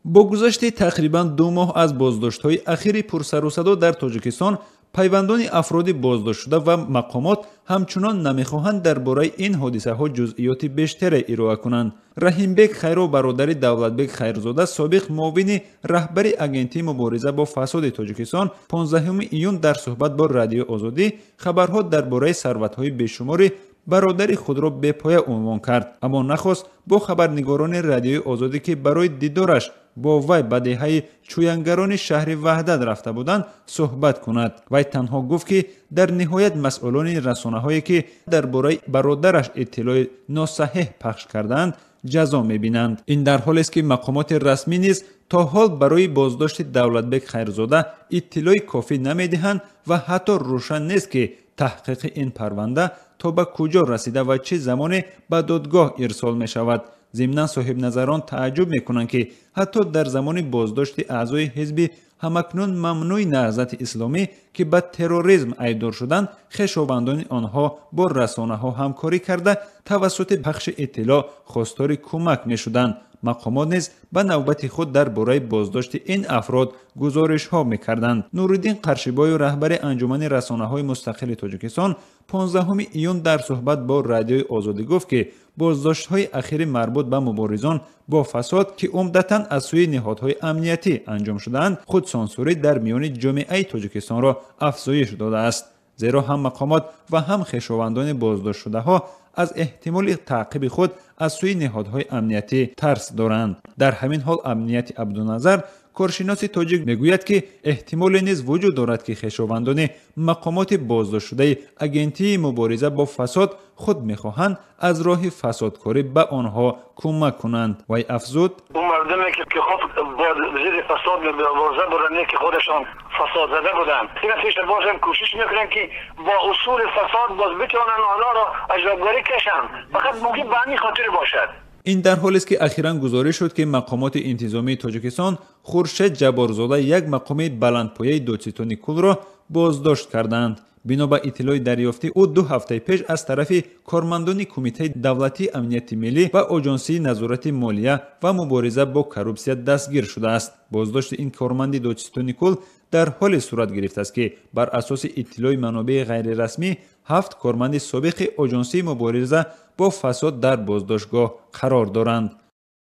با گذشت تقریباً 2 ماه از بازداشت‌های اخیر پرسر و صدا در تاجیکستان، پیوندان افراد بازداشت شده و مقامات همچنان نمیخواهند درباره این حادثه ها جزئیات بیشتری ارائه کنند. رحیمبек خیرو برادر دولتبек خیرزاده سابق معاون رهبر اگنتی مبارزه با فساد تاجیکستان 15 ایون در صحبت با رادیو آزادی خبرها درباره ثروت‌های بیشمار برادر خود را به پایه عنوان کرد، اما نخواست با خبرنگاران رادیوی آزادی که برای دیدارش با وی به دهه چوینگران شهر وحدت رفته بودند صحبت کند. وی تنها گفت که در نهایت مسئولان رسانه‌هایی که درباره برادرش اطلاع ناصحیح پخش کردند جزا می‌بینند. این در حالی است که مقامات رسمی نیز تا حال برای بازداشت دولتبek خیرزاده اطلاع کافی نمی‌دهند و حتی روشن نیست که تحقیق این پرونده تا به کجا رسیده و چه زمانی به دادگاه ارسال می شود. ضمناً صاحب نظران تعجب می کنند که حتی در زمان بازداشت اعضای حزب همکنون ممنوع نهضت اسلامی که به تروریسم ایدار شدند، خویشاوندان آنها با رسانه ها همکاری کرده توسط پخش اطلاع خواستار کمک می شدند. مقامات نیز به نوبت خود درباره بازداشت این افراد گزارش ها می‌کردند. نورالدین قرشیبای رهبر انجمن رسانه‌های مستقل تاجیکستان 15 ایون در صحبت با رادیوی آزادی گفت که بازداشت‌های اخیر مربوط به مبارزان با فساد که عمدتاً از سوی نهادهای امنیتی انجام شده‌اند، خود سانسوری در میان جامعه تاجیکستان را افزایش داده است. زیرا هم مقامات و هم خویشاوندان بازداشت شده ها از احتمال تعقیب خود از سوی نهادهای امنیتی ترس دارند. در همین حال امنیت عبدالنظر کارشناس تاجیک میگوید که احتمال نیز وجود دارد که خویشاوندان مقامات بازداشت شده اگنتی مبارزه با فساد خود میخواهند از راه فسادکاری به آنها کمک کنند. وی افزود: اون مردمی که خود با زیر فساد مبارزه بودن که خودشان فساد زده بودن، اینا پیش بازم کوشش میکنن که با اصول فساد باز بتونن آنها را اجرابگاری کشن، فقط ممکن به همین خاطر باشد. این در حالی است که اخیراً گزارش شد که مقامات انتظامی تاجیکستان خورشید جبارزاده یک مقام بلندپایه دادستانی کل را بازداشت کردند. بنا به اطلاع دریافتی او 2 هفته پیش از طرف کارمندان کمیته دولتی امنیت ملی و آژانسی نظارت مالیه و مبارزه با کروپسیا دستگیر شده است. بازداشت این کارمند دادستانی کل در حال صورت گرفته است که بر اساس اطلاع منابع غیر رسمی 7 کارمند سابق آژانسی مبارزه با فساد در بازداشتگاه قرار دارند.